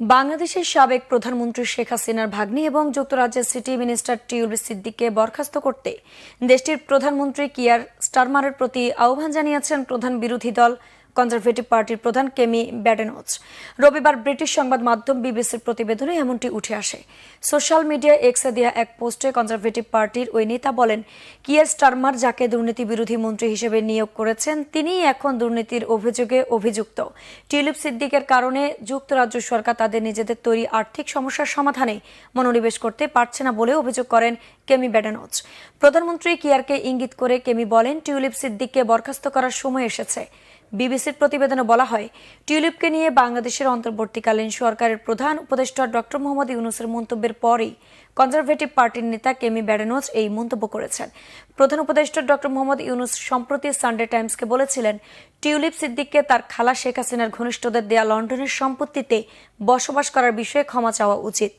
বাংলাদেশের সাবেক প্রধানমন্ত্রী শেখ হাসিনার ভাগ্নি এবং যুক্তরাজ্যের সিটি মিনিস্টার টিউলিপ সিদ্দিককে বরখাস্ত করতে দেশটির প্রধানমন্ত্রী কিয়ার স্টারমারের প্রতি আহ্বান জানিয়েছেন প্রধান বিরোধী দল কনজারভেটিভ পার্টির প্রধান কেমি ব্যাডেনচ। রবিবার ব্রিটিশ সংবাদ মাধ্যম বিবিসির প্রতিবেদনে এমনটি উঠে আসে। সোশ্যাল মিডিয়া এক্সে দেয়া এক পোস্টে কনজারভেটিভ পার্টির ওই নেতা বলেন, কিয়ার স্টারমার যাকে দুর্নীতি বিরোধী মন্ত্রী হিসেবে নিয়োগ করেছেন তিনিই এখন দুর্নীতির অভিযোগে অভিযুক্ত। টিউলিপ সিদ্দিকের কারণে যুক্তরাজ্য সরকার তাদের নিজেদের তৈরি আর্থিক সমস্যার সমাধানে মনোনিবেশ করতে পারছে না বলে অভিযোগ করেন কেমি ব্যাডেনচ। প্রধানমন্ত্রী কিয়ারকে ইঙ্গিত করে কেমি বলেন, টিউলিপ সিদ্দিককে বরখাস্ত করার সময় এসেছে। বিবিসির প্রতিবেদনে বলা হয়, টিউলিপকে নিয়ে বাংলাদেশের অন্তর্বর্তীকালীন সরকারের প্রধান উপদেষ্টা ডক্টর মোহাম্মদ ইউনূসের মন্তব্যের পরই কনজারভেটিভ পার্টির নেতা কেমি ব্যাডেনচ এই মন্তব্য করেছেন। প্রধান উপদেষ্টা ডক্টর মোহাম্মদ ইউনূস সম্প্রতি সানডে টাইমসকে বলেছিলেন, টিউলিপ সিদ্দিককে তার খালা শেখ হাসিনার ঘনিষ্ঠদের দেয়া লন্ডনের সম্পত্তিতে বসবাস করার বিষয়ে ক্ষমা চাওয়া উচিত।